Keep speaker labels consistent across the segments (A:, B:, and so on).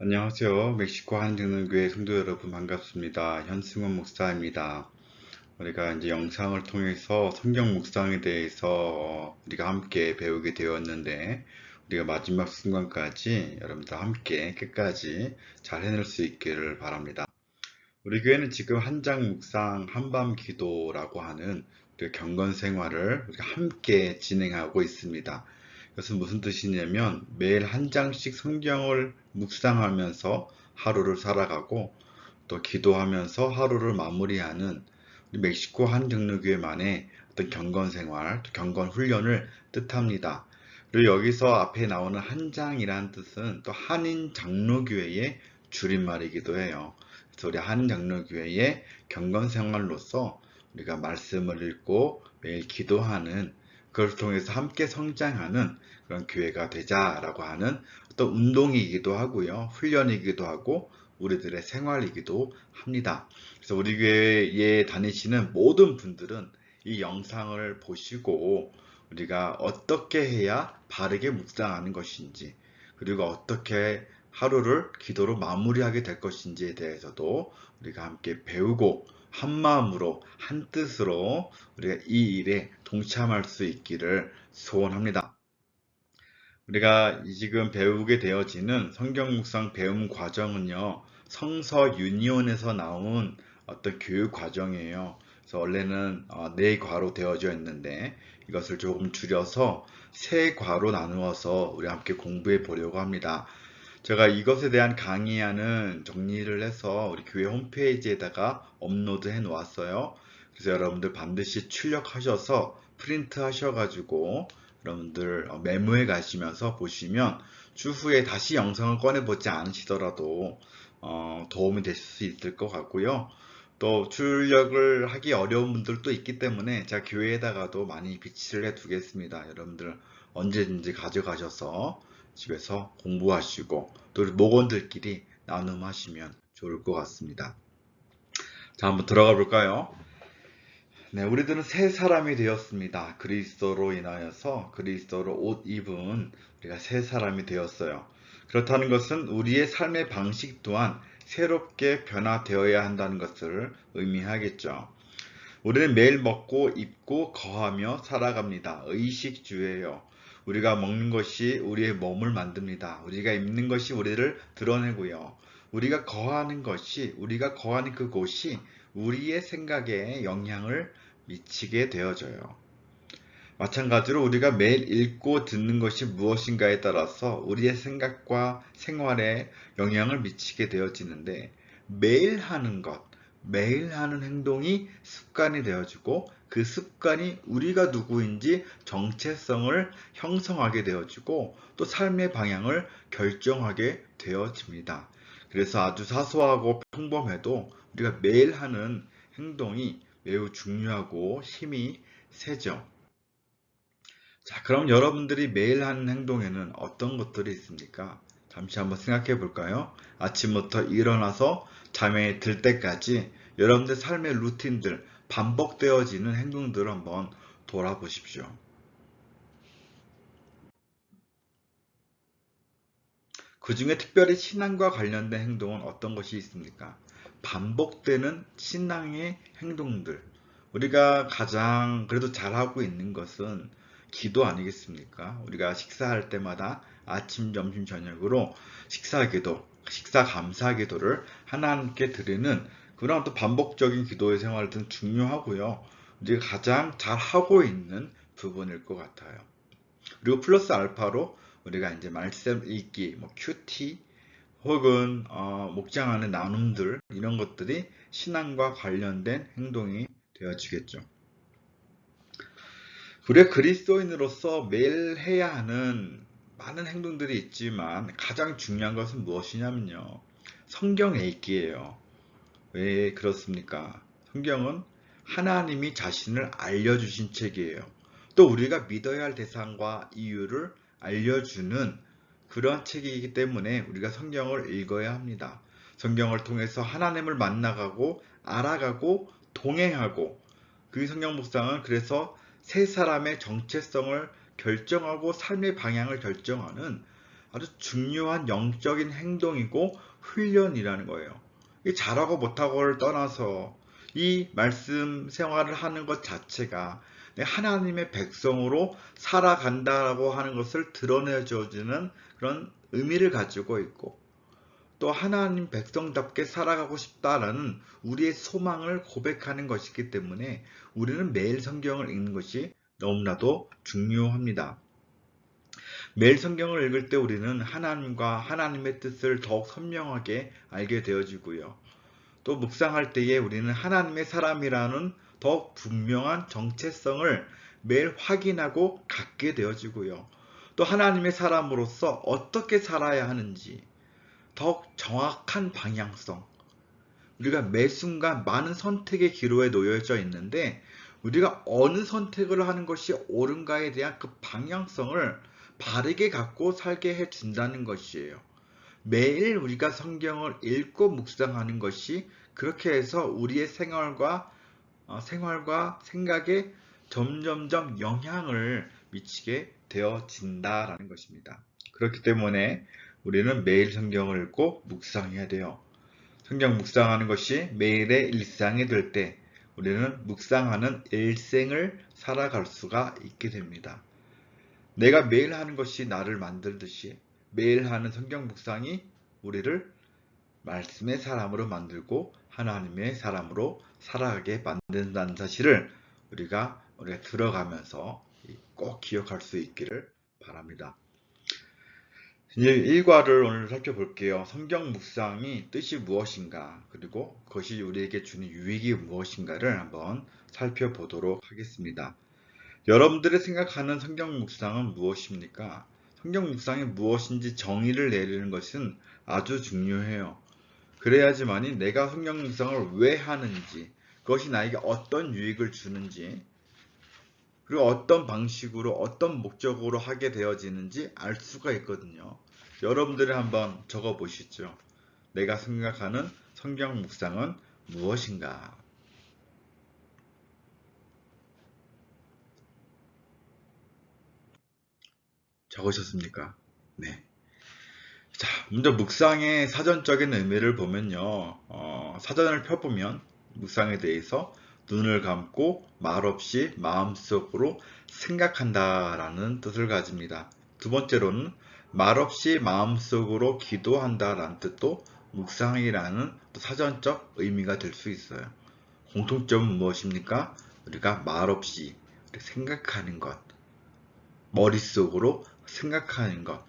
A: 안녕하세요. 멕시코 한인장로교회 성도 여러분 반갑습니다. 현승원 목사입니다. 우리가 이제 영상을 통해서 성경 묵상에 대해서 우리가 함께 배우게 되었는데 우리가 마지막 순간까지 여러분들 함께 끝까지 잘 해낼 수 있기를 바랍니다. 우리 교회는 지금 한장 묵상 한밤 기도라고 하는 우리 경건 생활을 우리가 함께 진행하고 있습니다. 이것은 무슨 뜻이냐면 매일 한 장씩 성경을 묵상하면서 하루를 살아가고 또 기도하면서 하루를 마무리하는 우리 멕시코 한정로교회만의 어떤 경건 생활, 또 경건 훈련을 뜻합니다. 그리고 여기서 앞에 나오는 한장이라는 뜻은 또 한인 장로교회의 줄임말이기도 해요. 그래서 우리 한인 장로교회의 경건 생활로서 우리가 말씀을 읽고 매일 기도하는 그걸 통해서 함께 성장하는 그런 교회가 되자라고 하는 어떤 운동이기도 하고요. 훈련이기도 하고 우리들의 생활이기도 합니다. 그래서 우리 교회에 다니시는 모든 분들은 이 영상을 보시고 우리가 어떻게 해야 바르게 묵상하는 것인지 그리고 어떻게 하루를 기도로 마무리하게 될 것인지에 대해서도 우리가 함께 배우고 한 마음으로 한 뜻으로 우리가 이 일에 동참할 수 있기를 소원합니다. 우리가 지금 배우게 되어지는 성경 묵상 배움 과정은요, 성서 유니온에서 나온 어떤 교육 과정이에요. 그래서 원래는 4과로 되어져 있는데 이것을 조금 줄여서 3과로 나누어서 우리 함께 공부해 보려고 합니다. 제가 이것에 대한 강의안은 정리를 해서 우리 교회 홈페이지에다가 업로드 해 놓았어요. 그래서 여러분들 반드시 출력하셔서 프린트 하셔가지고 여러분들 메모해 가시면서 보시면 추후에 다시 영상을 꺼내보지 않으시더라도 도움이 되실 수 있을 것 같고요. 또 출력을 하기 어려운 분들도 있기 때문에 제가 교회에다가도 많이 비치를 해 두겠습니다. 여러분들 언제든지 가져가셔서 집에서 공부하시고 또 목원들끼리 나눔하시면 좋을 것 같습니다. 자, 한번 들어가 볼까요? 네, 우리들은 새 사람이 되었습니다. 그리스도로 인하여서 그리스도로 옷 입은 우리가 새 사람이 되었어요. 그렇다는 것은 우리의 삶의 방식 또한 새롭게 변화되어야 한다는 것을 의미하겠죠. 우리는 매일 먹고 입고 거하며 살아갑니다. 의식주예요. 우리가 먹는 것이 우리의 몸을 만듭니다. 우리가 입는 것이 우리를 드러내고요. 우리가 거하는 그곳이 우리의 생각에 영향을 미치게 되어져요. 마찬가지로 우리가 매일 읽고 듣는 것이 무엇인가에 따라서 우리의 생각과 생활에 영향을 미치게 되어지는데 매일 하는 행동이 습관이 되어지고 그 습관이 우리가 누구인지 정체성을 형성하게 되어지고 또 삶의 방향을 결정하게 되어집니다. 그래서 아주 사소하고 평범해도 우리가 매일 하는 행동이 매우 중요하고 힘이 세죠. 자, 그럼 여러분들이 매일 하는 행동에는 어떤 것들이 있습니까? 잠시 한번 생각해 볼까요? 아침부터 일어나서 잠에 들 때까지 여러분들 삶의 루틴들, 반복되어지는 행동들을 한번 돌아보십시오. 그 중에 특별히 신앙과 관련된 행동은 어떤 것이 있습니까? 반복되는 신앙의 행동들. 우리가 가장 그래도 잘하고 있는 것은 기도 아니겠습니까? 우리가 식사할 때마다 아침, 점심, 저녁으로 식사 기도, 식사 감사 기도를 하나님께 드리는 그런 또 반복적인 기도의 생활은 중요하고요. 우리가 가장 잘하고 있는 부분일 것 같아요. 그리고 플러스 알파로 우리가 이제 말씀 읽기, 뭐 큐티 혹은 목장하는 나눔들 이런 것들이 신앙과 관련된 행동이 되어지겠죠. 우리가 그리스도인으로서 매일 해야 하는 많은 행동들이 있지만 가장 중요한 것은 무엇이냐면요. 성경 읽기예요. 왜 그렇습니까? 성경은 하나님이 자신을 알려주신 책이에요. 또 우리가 믿어야 할 대상과 이유를 알려주는 그러한 책이기 때문에 우리가 성경을 읽어야 합니다. 성경을 통해서 하나님을 만나가고 알아가고 동행하고 그 성경 묵상은 그래서 세 사람의 정체성을 결정하고 삶의 방향을 결정하는 아주 중요한 영적인 행동이고 훈련이라는 거예요. 잘하고 못하고를 떠나서 이 말씀 생활을 하는 것 자체가 하나님의 백성으로 살아간다라고 하는 것을 드러내줘주는 그런 의미를 가지고 있고, 또 하나님 백성답게 살아가고 싶다라는 우리의 소망을 고백하는 것이기 때문에 우리는 매일 성경을 읽는 것이 너무나도 중요합니다. 매일 성경을 읽을 때 우리는 하나님과 하나님의 뜻을 더욱 선명하게 알게 되어지고요. 또 묵상할 때에 우리는 하나님의 사람이라는 더욱 분명한 정체성을 매일 확인하고 갖게 되어지고요. 또 하나님의 사람으로서 어떻게 살아야 하는지 더욱 정확한 방향성, 우리가 매 순간 많은 선택의 기로에 놓여져 있는데 우리가 어느 선택을 하는 것이 옳은가에 대한 그 방향성을 바르게 갖고 살게 해준다는 것이에요. 매일 우리가 성경을 읽고 묵상하는 것이 그렇게 해서 우리의 생활과 생각에 점점점 영향을 미치게 되어진다라는 것입니다. 그렇기 때문에 우리는 매일 성경을 읽고 묵상해야 돼요. 성경 묵상하는 것이 매일의 일상이 될 때 우리는 묵상하는 일생을 살아갈 수가 있게 됩니다. 내가 매일 하는 것이 나를 만들듯이 매일 하는 성경 묵상이 우리를 말씀의 사람으로 만들고 하나님의 사람으로 살아가게 만든다는 사실을 우리가 들어가면서 꼭 기억할 수 있기를 바랍니다. 이제 일과를 오늘 살펴볼게요. 성경 묵상이 뜻이 무엇인가, 그리고 그것이 우리에게 주는 유익이 무엇인가를 한번 살펴보도록 하겠습니다. 여러분들이 생각하는 성경 묵상은 무엇입니까? 성경 묵상이 무엇인지 정의를 내리는 것은 아주 중요해요. 그래야지만이 내가 성경 묵상을 왜 하는지, 그것이 나에게 어떤 유익을 주는지, 그리고 어떤 방식으로 어떤 목적으로 하게 되어지는지 알 수가 있거든요. 여러분들이 한번 적어 보시죠. 내가 생각하는 성경 묵상은 무엇인가? 적으셨습니까? 네. 자, 먼저 묵상의 사전적인 의미를 보면요. 사전을 펴보면 묵상에 대해서 눈을 감고 말없이 마음속으로 생각한다라는 뜻을 가집니다. 두 번째로는 말없이 마음속으로 기도한다라는 뜻도 묵상이라는 사전적 의미가 될 수 있어요. 공통점은 무엇입니까? 우리가 말없이 생각하는 것, 머릿속으로 생각하는 것,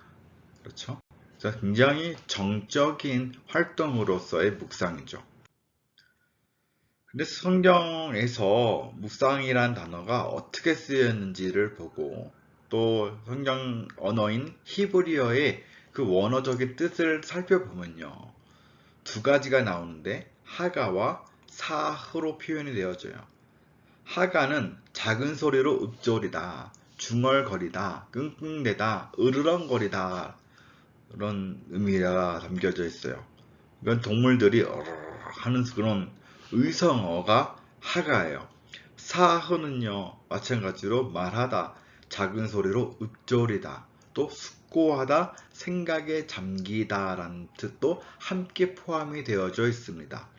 A: 그렇죠? 그래서 굉장히 정적인 활동으로서의 묵상이죠. 근데 성경에서 묵상이란 단어가 어떻게 쓰였는지를 보고 또 성경 언어인 히브리어의 그 원어적인 뜻을 살펴보면요. 두 가지가 나오는데 하가와 사흐로 표현이 되어져요. 하가는 작은 소리로 읊조리다, 중얼거리다, 끙끙대다, 으르렁거리다, 그런 의미가 담겨져 있어요. 이건 동물들이 하는 그런 의성어가 하가예요. 사흐는요, 마찬가지로 말하다, 작은 소리로 읊조리다, 또 숙고하다, 생각에 잠기다 라는 뜻도 함께 포함이 되어져 있습니다.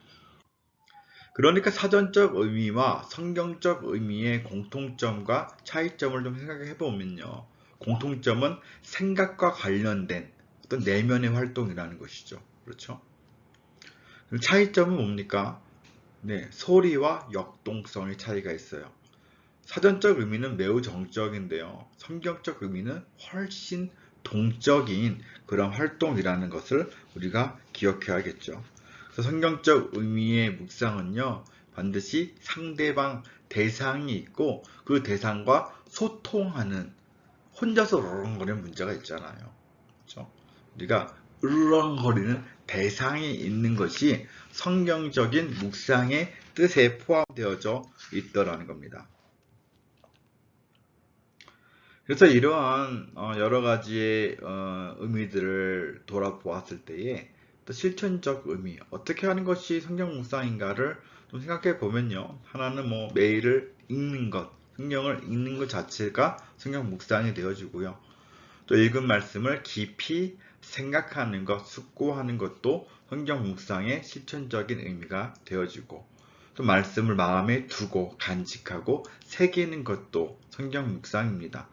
A: 그러니까 사전적 의미와 성경적 의미의 공통점과 차이점을 좀 생각해 보면요. 공통점은 생각과 관련된 어떤 내면의 활동이라는 것이죠. 그렇죠? 차이점은 뭡니까? 네, 소리와 역동성의 차이가 있어요. 사전적 의미는 매우 정적인데요. 성경적 의미는 훨씬 동적인 그런 활동이라는 것을 우리가 기억해야겠죠. 그래서 성경적 의미의 묵상은요, 반드시 상대방 대상이 있고 그 대상과 소통하는, 혼자서 으르렁거리는 문제가 있잖아요. 그렇죠? 우리가 으르렁거리는 대상이 있는 것이 성경적인 묵상의 뜻에 포함되어져 있더라는 겁니다. 그래서 이러한 여러 가지의 의미들을 돌아보았을 때에 또 실천적 의미, 어떻게 하는 것이 성경 묵상인가를 좀 생각해 보면요. 하나는 뭐 매일을 읽는 것, 성경을 읽는 것 자체가 성경 묵상이 되어지고요. 또 읽은 말씀을 깊이 생각하는 것, 숙고하는 것도 성경 묵상의 실천적인 의미가 되어지고, 또 말씀을 마음에 두고 간직하고 새기는 것도 성경 묵상입니다.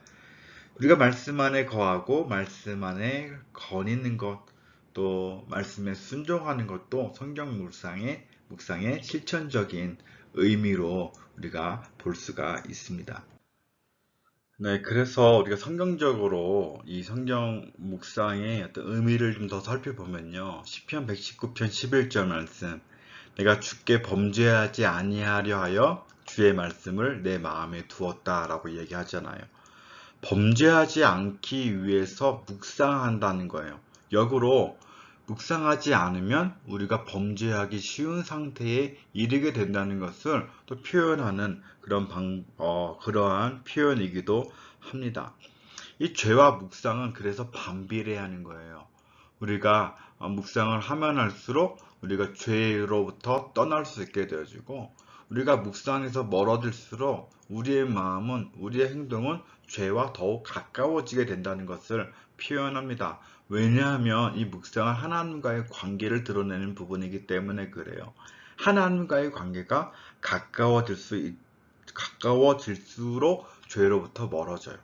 A: 우리가 말씀 안에 거하고 말씀 안에 거니는 것, 또 말씀에 순종하는 것도 성경 묵상의 실천적인 의미로 우리가 볼 수가 있습니다. 네, 그래서 우리가 성경적으로 이 성경 묵상의 어떤 의미를 좀 더 살펴보면요. 시편 119편 11절 말씀. 내가 주께 범죄하지 아니하려 하여 주의 말씀을 내 마음에 두었다라고 얘기하잖아요. 범죄하지 않기 위해서 묵상한다는 거예요. 역으로 묵상하지 않으면 우리가 범죄하기 쉬운 상태에 이르게 된다는 것을 또 표현하는 그러한 표현이기도 합니다. 이 죄와 묵상은 그래서 반비례하는 거예요. 우리가 묵상을 하면 할수록 우리가 죄로부터 떠날 수 있게 되어지고, 우리가 묵상에서 멀어질수록 우리의 마음은, 우리의 행동은 죄와 더욱 가까워지게 된다는 것을 표현합니다. 왜냐하면 이 묵상은 하나님과의 관계를 드러내는 부분이기 때문에 그래요. 하나님과의 관계가 가까워질수록 죄로부터 멀어져요.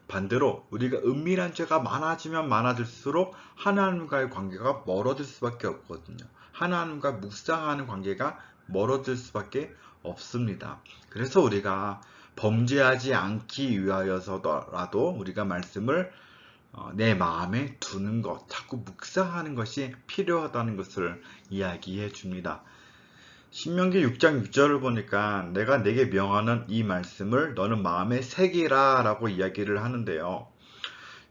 A: 반대로 우리가 은밀한 죄가 많아지면 많아질수록 하나님과의 관계가 멀어질 수밖에 없거든요. 하나님과 묵상하는 관계가 멀어질 수밖에 없습니다. 그래서 우리가 범죄하지 않기 위하여서라도 우리가 말씀을 내 마음에 두는 것, 자꾸 묵상하는 것이 필요하다는 것을 이야기해 줍니다. 신명기 6장 6절을 보니까 내가 내게 명하는 이 말씀을 너는 마음에 새기라 라고 이야기를 하는데요.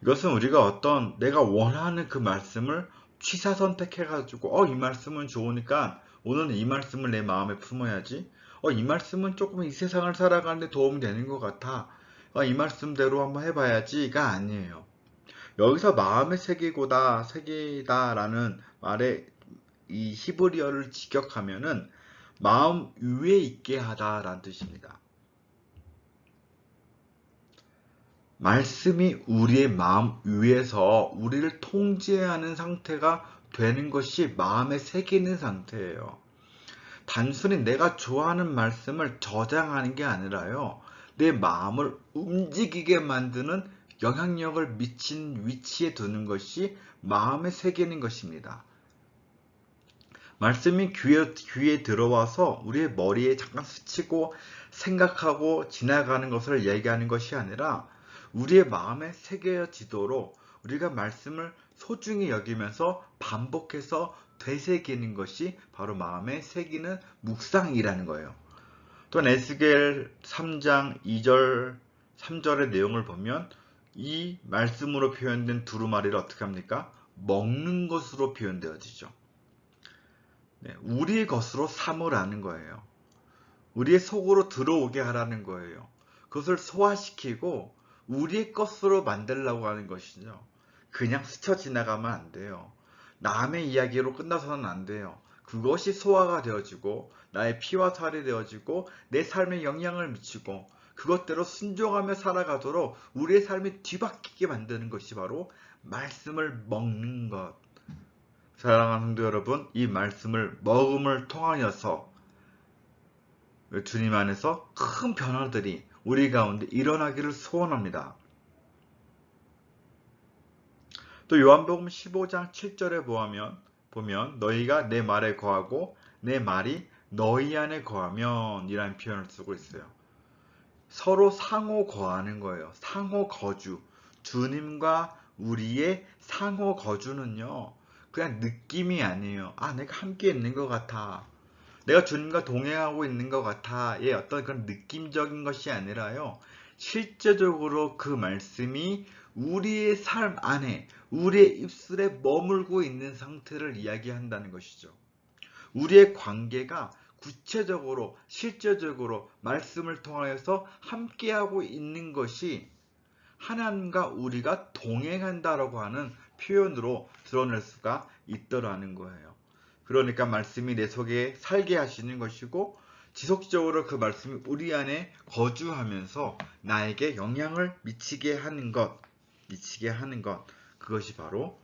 A: 이것은 우리가 내가 원하는 그 말씀을 취사 선택해가지고 이 말씀은 좋으니까 오늘은 이 말씀을 내 마음에 품어야지. 이 말씀은 조금 이 세상을 살아가는데 도움이 되는 것 같아. 이 말씀대로 한번 해봐야지가 아니에요. 여기서 마음에 새기다라는 말에 이 히브리어를 직역하면은 마음 위에 있게 하다라는 뜻입니다. 말씀이 우리의 마음 위에서 우리를 통제하는 상태가 되는 것이 마음에 새기는 상태예요. 단순히 내가 좋아하는 말씀을 저장하는 게 아니라요. 내 마음을 움직이게 만드는 영향력을 미친 위치에 두는 것이 마음에 새기는 것입니다. 말씀이 귀에 들어와서 우리의 머리에 잠깐 스치고 생각하고 지나가는 것을 얘기하는 것이 아니라 우리의 마음에 새겨지도록 우리가 말씀을 소중히 여기면서 반복해서 되새기는 것이 바로 마음에 새기는 묵상이라는 거예요. 또 에스겔 3장 2절 3절의 내용을 보면 이 말씀으로 표현된 두루마리를 어떻게 합니까? 먹는 것으로 표현되어지죠. 네, 우리의 것으로 삼으라는 거예요. 우리의 속으로 들어오게 하라는 거예요. 그것을 소화시키고 우리의 것으로 만들려고 하는 것이죠. 그냥 스쳐 지나가면 안 돼요. 남의 이야기로 끝나서는 안 돼요. 그것이 소화가 되어지고 나의 피와 살이 되어지고 내 삶에 영향을 미치고 그것대로 순종하며 살아가도록 우리의 삶이 뒤바뀌게 만드는 것이 바로 말씀을 먹는 것. 사랑하는 성도 여러분, 이 말씀을 먹음을 통하여서 주님 안에서 큰 변화들이 우리 가운데 일어나기를 소원합니다. 또 요한복음 15장 7절에 보면 너희가 내 말에 거하고 내 말이 너희 안에 거하면 이라는 표현을 쓰고 있어요. 서로 상호 거하는 거예요. 상호 거주. 주님과 우리의 상호 거주는요. 그냥 느낌이 아니에요. 내가 함께 있는 것 같아. 내가 주님과 동행하고 있는 것 같아의 어떤 그런 느낌적인 것이 아니라요. 실제적으로 그 말씀이 우리의 삶 안에, 우리의 입술에 머물고 있는 상태를 이야기한다는 것이죠. 우리의 관계가 구체적으로, 실제적으로 말씀을 통하여서 함께하고 있는 것이 하나님과 우리가 동행한다라고 하는 표현으로 드러낼 수가 있더라는 거예요. 그러니까 말씀이 내 속에 살게 하시는 것이고 지속적으로 그 말씀이 우리 안에 거주하면서 나에게 영향을 미치게 하는 것. 미치게 하는 것, 그것이 바로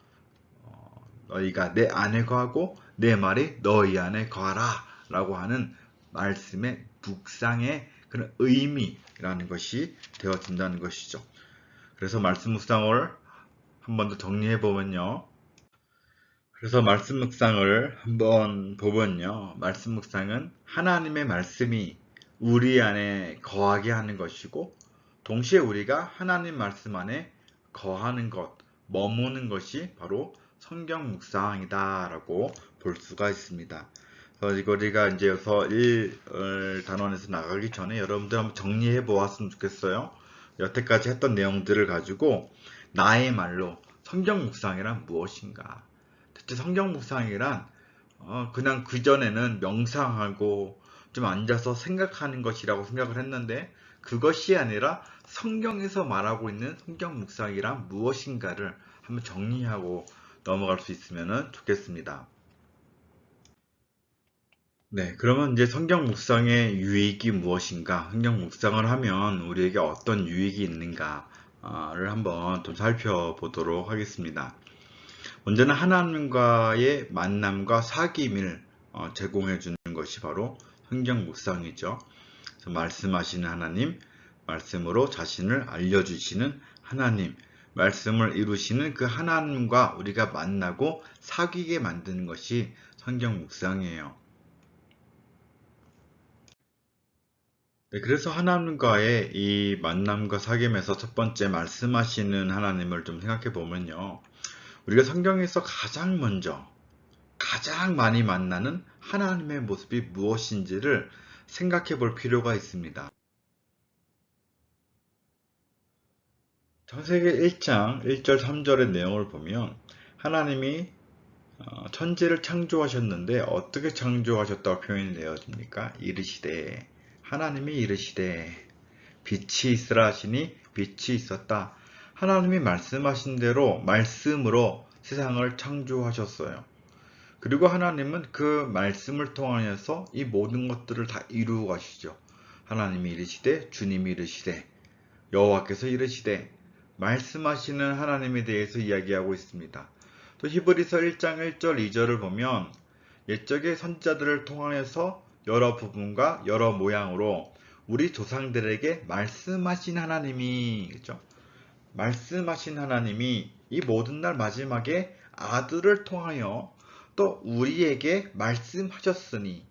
A: 너희가 내 안에 거하고 내 말이 너희 안에 거하라 라고 하는 말씀의 묵상의 그런 의미라는 것이 되어진다는 것이죠. 그래서 말씀 묵상을 한 번 더 정리해 보면요. 그래서 말씀 묵상을 한번 보면요. 말씀 묵상은 하나님의 말씀이 우리 안에 거하게 하는 것이고, 동시에 우리가 하나님 말씀 안에 거하는 것, 머무는 것이 바로 성경 묵상이다라고 볼 수가 있습니다. 그래서 우리가 이제 여기서 1단원에서 나가기 전에 여러분들 한번 정리해 보았으면 좋겠어요. 여태까지 했던 내용들을 가지고 나의 말로 성경 묵상이란 무엇인가? 대체 성경 묵상이란 그냥 그전에는 명상하고 좀 앉아서 생각하는 것이라고 생각을 했는데, 그것이 아니라 성경에서 말하고 있는 성경 묵상이란 무엇인가를 한번 정리하고 넘어갈 수 있으면 좋겠습니다. 네, 그러면 이제 성경 묵상의 유익이 무엇인가? 성경 묵상을 하면 우리에게 어떤 유익이 있는가를 한번 좀 살펴보도록 하겠습니다. 언제나 하나님과의 만남과 사귐을 제공해 주는 것이 바로 성경 묵상이죠. 그래서 말씀하시는 하나님, 말씀으로 자신을 알려주시는 하나님, 말씀을 이루시는 그 하나님과 우리가 만나고 사귀게 만드는 것이 성경 묵상이에요. 네, 그래서 하나님과의 이 만남과 사귐에서 첫 번째 말씀하시는 하나님을 좀 생각해 보면요. 우리가 성경에서 가장 먼저, 가장 많이 만나는 하나님의 모습이 무엇인지를 생각해 볼 필요가 있습니다. 창세기 1장 1절 3절의 내용을 보면 하나님이 천지를 창조하셨는데 어떻게 창조하셨다고 표현이 되어집니까? 이르시되, 하나님이 이르시되 빛이 있으라 하시니 빛이 있었다. 하나님이 말씀하신 대로 말씀으로 세상을 창조하셨어요. 그리고 하나님은 그 말씀을 통하여서 이 모든 것들을 다 이루어 가시죠. 하나님이 이르시되, 주님이 이르시되, 여호와께서 이르시되, 말씀하시는 하나님에 대해서 이야기하고 있습니다. 또 히브리서 1장 1절 2절을 보면 옛적의 선지자들을 통하여서 여러 부분과 여러 모양으로 우리 조상들에게 말씀하신 하나님이, 그렇죠? 말씀하신 하나님이 이 모든 날 마지막에 아들을 통하여 또 우리에게 말씀하셨으니,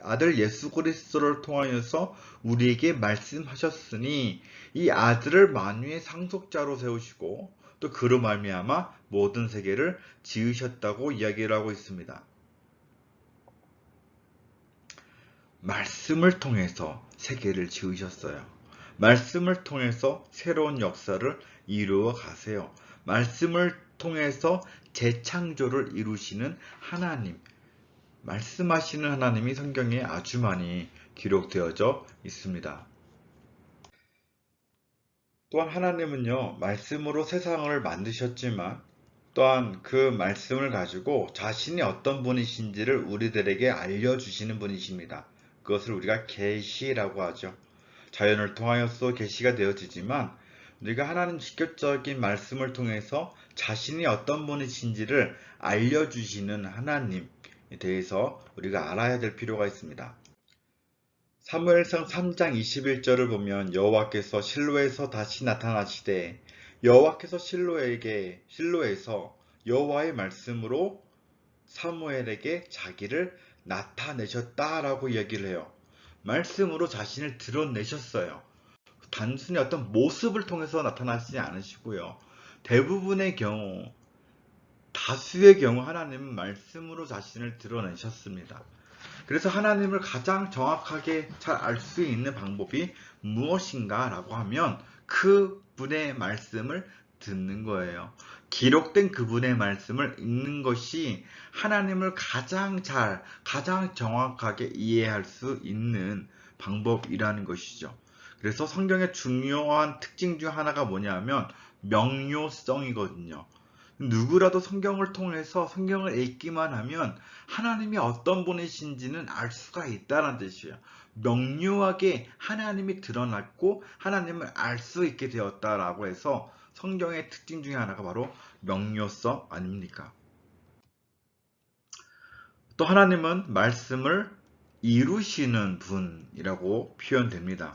A: 아들 예수 그리스도를 통하여서 우리에게 말씀하셨으니 이 아들을 만유의 상속자로 세우시고 또 그로 말미암아 모든 세계를 지으셨다고 이야기를 하고 있습니다. 말씀을 통해서 세계를 지으셨어요. 말씀을 통해서 새로운 역사를 이루어 가세요. 말씀을 통해서 재창조를 이루시는 하나님, 말씀하시는 하나님이 성경에 아주 많이 기록되어져 있습니다. 또한 하나님은요, 말씀으로 세상을 만드셨지만 또한 그 말씀을 가지고 자신이 어떤 분이신지를 우리들에게 알려주시는 분이십니다. 그것을 우리가 계시라고 하죠. 자연을 통하여서 계시가 되어지지만 우리가 하나님 직접적인 말씀을 통해서 자신이 어떤 분이신지를 알려주시는 하나님에 대해서 우리가 알아야 될 필요가 있습니다. 사무엘상 3장 21절을 보면 여호와께서 실로에서 다시 나타나시되, 여호와께서 실로에서 여호와의 말씀으로 사무엘에게 자기를 나타내셨다라고 이야기를 해요. 말씀으로 자신을 드러내셨어요. 단순히 어떤 모습을 통해서 나타나시지 않으시고요. 대부분의 경우, 다수의 경우 하나님은 말씀으로 자신을 드러내셨습니다. 그래서 하나님을 가장 정확하게 잘 알 수 있는 방법이 무엇인가 라고 하면 그분의 말씀을 듣는 거예요. 기록된 그분의 말씀을 읽는 것이 하나님을 가장 정확하게 이해할 수 있는 방법이라는 것이죠. 그래서 성경의 중요한 특징 중 하나가 뭐냐면 명료성이거든요. 누구라도 성경을 통해서 성경을 읽기만 하면 하나님이 어떤 분이신지는 알 수가 있다는 뜻이에요. 명료하게 하나님이 드러났고 하나님을 알 수 있게 되었다라고 해서 성경의 특징 중에 하나가 바로 명료성 아닙니까? 또 하나님은 말씀을 이루시는 분이라고 표현됩니다.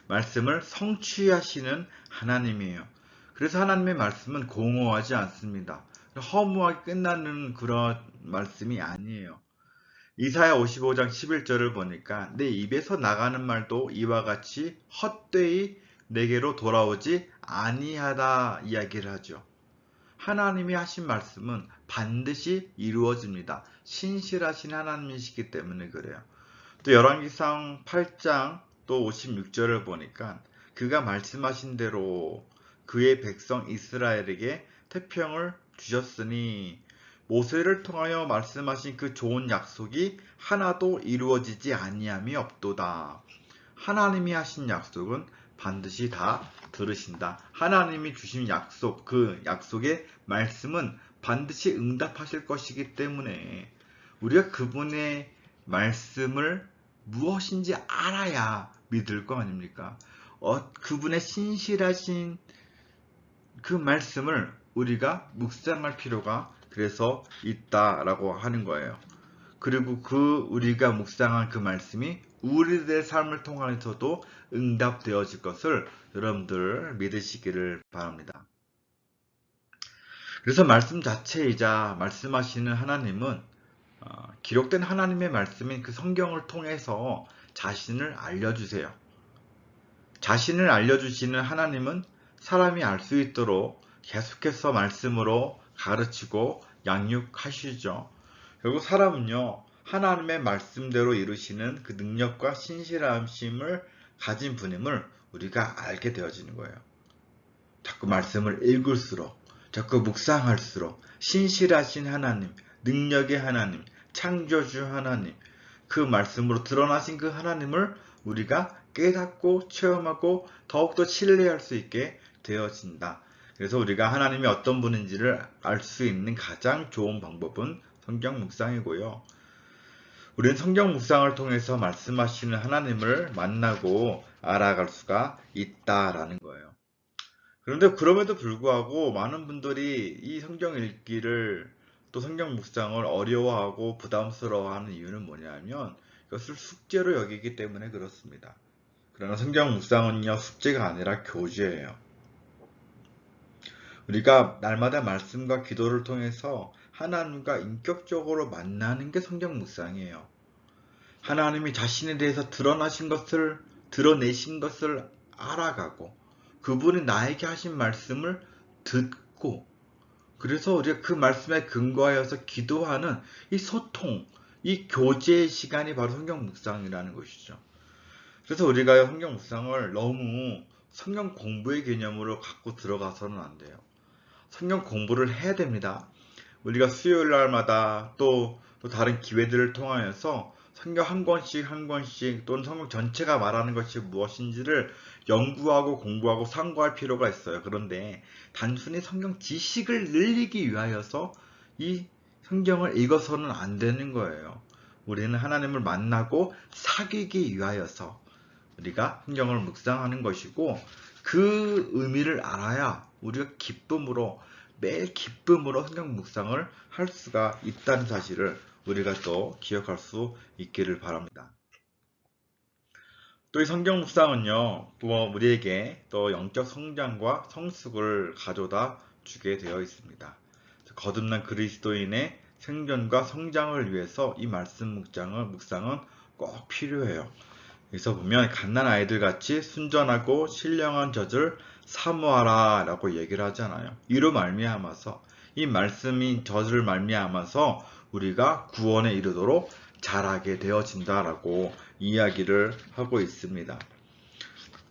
A: 말씀을 성취하시는 하나님이에요. 그래서 하나님의 말씀은 공허하지 않습니다. 허무하게 끝나는 그런 말씀이 아니에요. 이사야 55장 11절을 보니까 내 입에서 나가는 말도 이와 같이 헛되이 내게로 돌아오지 아니하다 이야기를 하죠. 하나님이 하신 말씀은 반드시 이루어집니다. 신실하신 하나님이시기 때문에 그래요. 또 열왕기상 8장 또 56절을 보니까 그가 말씀하신 대로 그의 백성 이스라엘에게 태평을 주셨으니 모세를 통하여 말씀하신 그 좋은 약속이 하나도 이루어지지 아니함이 없도다. 하나님이 하신 약속은 반드시 다 들으신다. 하나님이 주신 약속, 그 약속의 말씀은 반드시 응답하실 것이기 때문에 우리가 그분의 말씀을 무엇인지 알아야 믿을 거 아닙니까? 그분의 신실하신 그 말씀을 우리가 묵상할 필요가 그래서 있다라고 하는 거예요. 그리고 우리가 묵상한 그 말씀이 우리들의 삶을 통해서도 응답되어질 것을 여러분들 믿으시기를 바랍니다. 그래서 말씀 자체이자 말씀하시는 하나님은 기록된 하나님의 말씀인 그 성경을 통해서 자신을 알려주세요. 자신을 알려주시는 하나님은 사람이 알 수 있도록 계속해서 말씀으로 가르치고 양육하시죠. 결국 사람은요, 하나님의 말씀대로 이루시는 그 능력과 신실함심을 가진 분임을 우리가 알게 되어지는 거예요. 자꾸 말씀을 읽을수록, 자꾸 묵상할수록 신실하신 하나님, 능력의 하나님, 창조주 하나님, 그 말씀으로 드러나신 그 하나님을 우리가 깨닫고 체험하고 더욱더 신뢰할 수 있게 되어진다. 그래서 우리가 하나님이 어떤 분인지를 알 수 있는 가장 좋은 방법은 성경 묵상이고요. 우리는 성경 묵상을 통해서 말씀하시는 하나님을 만나고 알아갈 수가 있다라는 거예요. 그런데 그럼에도 불구하고 많은 분들이 이 성경 읽기를 또 성경 묵상을 어려워하고 부담스러워하는 이유는 뭐냐면 이것을 숙제로 여기기 때문에 그렇습니다. 그러나 성경 묵상은요, 숙제가 아니라 교제예요. 우리가 날마다 말씀과 기도를 통해서 하나님과 인격적으로 만나는 게 성경 묵상이에요. 하나님이 자신에 대해서 드러내신 것을 알아가고, 그분이 나에게 하신 말씀을 듣고, 그래서 우리가 그 말씀에 근거하여서 기도하는 이 소통, 이 교제의 시간이 바로 성경 묵상이라는 것이죠. 그래서 우리가 성경 묵상을 너무 성경 공부의 개념으로 갖고 들어가서는 안 돼요. 성경 공부를 해야 됩니다. 우리가 수요일 날마다 또 다른 기회들을 통하여서 성경 한 권씩 한 권씩 또는 성경 전체가 말하는 것이 무엇인지를 연구하고 공부하고 상고할 필요가 있어요. 그런데 단순히 성경 지식을 늘리기 위하여서 이 성경을 읽어서는 안 되는 거예요. 우리는 하나님을 만나고 사귀기 위하여서 우리가 성경을 묵상하는 것이고, 그 의미를 알아야 우리가 매일 기쁨으로 성경 묵상을 할 수가 있다는 사실을 우리가 또 기억할 수 있기를 바랍니다. 또 이 성경 묵상은요, 또 우리에게 또 영적 성장과 성숙을 가져다 주게 되어 있습니다. 거듭난 그리스도인의 생존과 성장을 위해서 이 말씀 묵상은 꼭 필요해요. 여기서 보면 갓난 아이들 같이 순전하고 신령한 젖을 사모하라 라고 얘기를 하잖아요. 이로 말미암아서 이 말씀인 젖을 말미암아서 우리가 구원에 이르도록 자라게 되어진다라고 이야기를 하고 있습니다.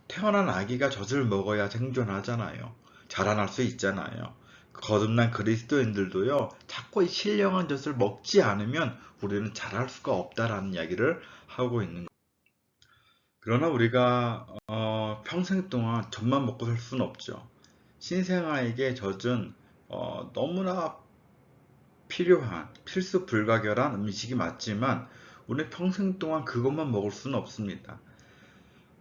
A: 태어난 아기가 젖을 먹어야 생존하잖아요. 자라날 수 있잖아요. 거듭난 그리스도인들도요, 자꾸 이 신령한 젖을 먹지 않으면 우리는 자랄 수가 없다라는 이야기를 하고 있는 거예요. 그러나 우리가 평생 동안 젖만 먹고 살 수는 없죠. 신생아에게 젖은 너무나 필요한 필수 불가결한 음식이 맞지만 우리는 평생 동안 그것만 먹을 수는 없습니다.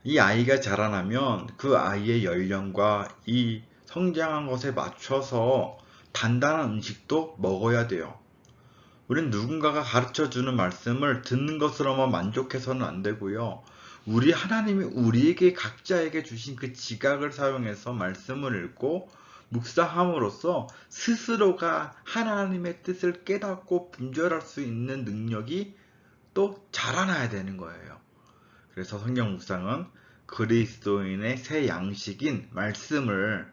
A: 이 아이가 자라나면 그 아이의 연령과 이 성장한 것에 맞춰서 단단한 음식도 먹어야 돼요. 우린 누군가가 가르쳐주는 말씀을 듣는 것으로만 만족해서는 안 되고요. 우리 하나님이 우리에게 각자에게 주신 그 지각을 사용해서 말씀을 읽고 묵상함으로써 스스로가 하나님의 뜻을 깨닫고 분별할 수 있는 능력이 또 자라나야 되는 거예요. 그래서 성경 묵상은 그리스도인의 새 양식인 말씀을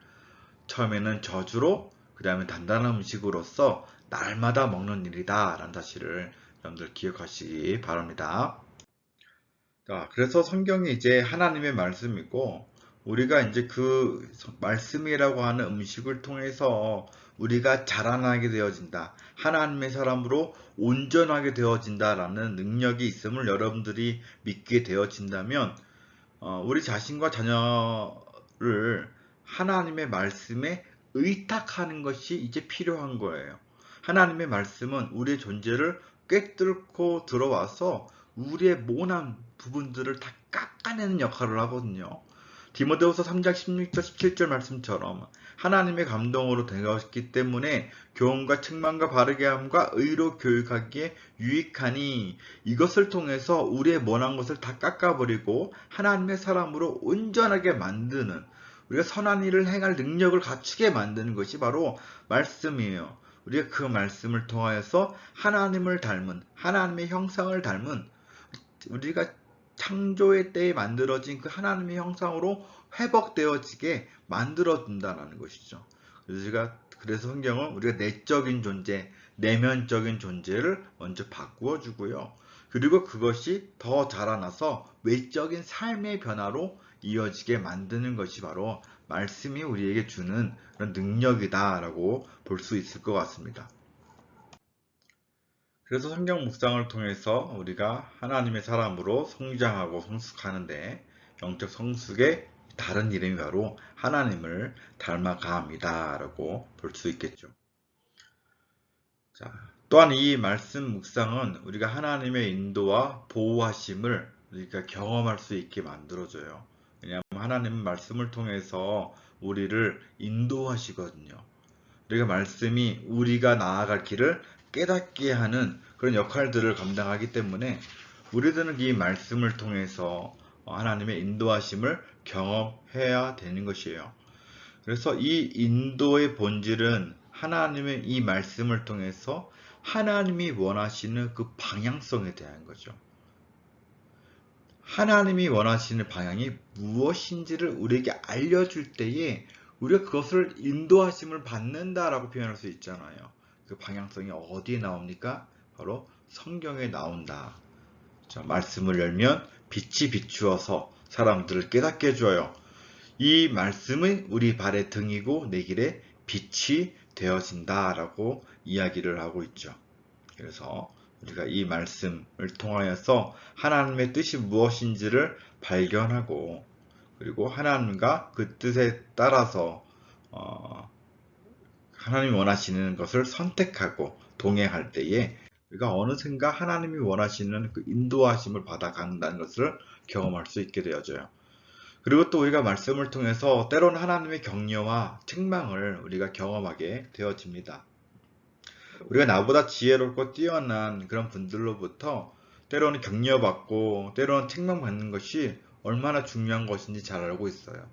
A: 처음에는 저주로, 그 다음에 단단한 음식으로서 날마다 먹는 일이다 라는 사실을 여러분들 기억하시기 바랍니다. 자, 그래서 성경이 이제 하나님의 말씀이고, 우리가 이제 그 말씀이라고 하는 음식을 통해서 우리가 자라나게 되어진다. 하나님의 사람으로 온전하게 되어진다라는 능력이 있음을 여러분들이 믿게 되어진다면, 우리 자신과 자녀를 하나님의 말씀에 의탁하는 것이 이제 필요한 거예요. 하나님의 말씀은 우리의 존재를 꿰뚫고 들어와서 우리의 모난 부분들을 다 깎아내는 역할을 하거든요. 디모데후서 3장 16절 17절 말씀처럼 하나님의 감동으로 되었기 때문에 교훈과 책망과 바르게 함과 의로 교육하기에 유익하니 이것을 통해서 우리의 모난 것을 다 깎아버리고 하나님의 사람으로 온전하게 만드는, 우리가 선한 일을 행할 능력을 갖추게 만드는 것이 바로 말씀이에요. 우리가 그 말씀을 통하여서 하나님을 닮은, 하나님의 형상을 닮은, 우리가 창조의 때에 만들어진 그 하나님의 형상으로 회복되어지게 만들어준다는 것이죠. 그래서 성경은 우리가 내적인 존재, 내면적인 존재를 먼저 바꾸어 주고요. 그리고 그것이 더 자라나서 외적인 삶의 변화로 이어지게 만드는 것이 바로 말씀이 우리에게 주는 그런 능력이다라고 볼 수 있을 것 같습니다. 그래서 성경 묵상을 통해서 우리가 하나님의 사람으로 성장하고 성숙하는데, 영적 성숙의 다른 이름이 바로 하나님을 닮아가합니다 라고 볼 수 있겠죠. 자, 또한 이 말씀 묵상은 우리가 하나님의 인도와 보호하심을 우리가 경험할 수 있게 만들어줘요. 왜냐하면 하나님은 말씀을 통해서 우리를 인도하시거든요. 우리가 말씀이 우리가 나아갈 길을 깨닫게 하는 그런 역할들을 감당하기 때문에 우리들은 이 말씀을 통해서 하나님의 인도하심을 경험해야 되는 것이에요. 그래서 이 인도의 본질은 하나님의 이 말씀을 통해서 하나님이 원하시는 그 방향성에 대한 거죠. 하나님이 원하시는 방향이 무엇인지를 우리에게 알려줄 때에 우리가 그것을 인도하심을 받는다라고 표현할 수 있잖아요. 그 방향성이 어디에 나옵니까? 바로 성경에 나온다. 자, 말씀을 열면 빛이 비추어서 사람들을 깨닫게 해줘요. 이 말씀은 우리 발의 등이고 내 길에 빛이 되어진다라고 이야기를 하고 있죠. 그래서 우리가 이 말씀을 통하여서 하나님의 뜻이 무엇인지를 발견하고, 그리고 하나님과 그 뜻에 따라서 하나님이 원하시는 것을 선택하고 동행할 때에 우리가 어느샌가 하나님이 원하시는 그 인도하심을 받아간다는 것을 경험할 수 있게 되어져요. 그리고 또 우리가 말씀을 통해서 때로는 하나님의 격려와 책망을 우리가 경험하게 되어집니다. 우리가 나보다 지혜롭고 뛰어난 그런 분들로부터 때로는 격려받고 때로는 책망받는 것이 얼마나 중요한 것인지 잘 알고 있어요.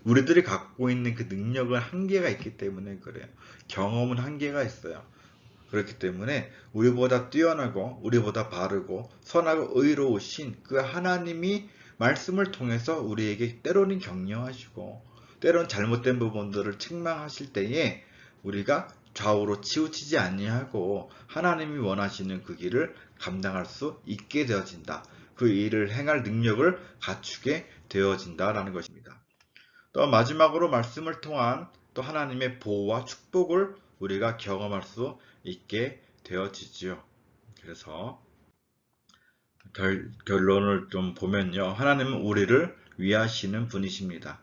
A: 우리들이 갖고 있는 그 능력은 한계가 있기 때문에 그래요. 경험은 한계가 있어요. 그렇기 때문에 우리보다 뛰어나고 우리보다 바르고 선하고 의로우신 그 하나님이 말씀을 통해서 우리에게 때로는 격려하시고 때로는 잘못된 부분들을 책망하실 때에 우리가 좌우로 치우치지 아니하고 하나님이 원하시는 그 길을 감당할 수 있게 되어진다. 그 일을 행할 능력을 갖추게 되어진다라는 것입니다. 또 마지막으로 말씀을 통한 또 하나님의 보호와 축복을 우리가 경험할 수 있게 되어지지요. 그래서 결론을 좀 보면요. 하나님은 우리를 위하시는 분이십니다.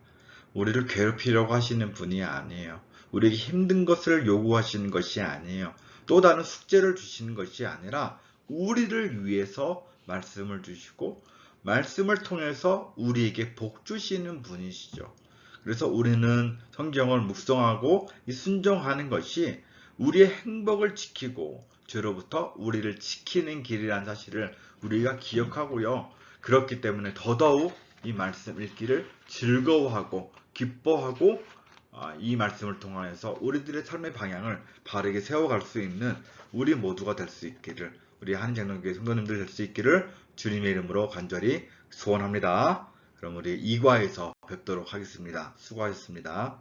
A: 우리를 괴롭히려고 하시는 분이 아니에요. 우리에게 힘든 것을 요구하시는 것이 아니에요. 또 다른 숙제를 주시는 것이 아니라 우리를 위해서 말씀을 주시고 말씀을 통해서 우리에게 복 주시는 분이시죠. 그래서 우리는 성경을 묵상하고 순종하는 것이 우리의 행복을 지키고 죄로부터 우리를 지키는 길이라는 사실을 우리가 기억하고요. 그렇기 때문에 더더욱 이 말씀 읽기를 즐거워하고 기뻐하고 이 말씀을 통하여서 우리들의 삶의 방향을 바르게 세워갈 수 있는 우리 모두가 될 수 있기를, 우리 한인장로교회 성도님들 될 수 있기를 주님의 이름으로 간절히 소원합니다. 그럼 우리 2과에서 뵙도록 하겠습니다. 수고하셨습니다.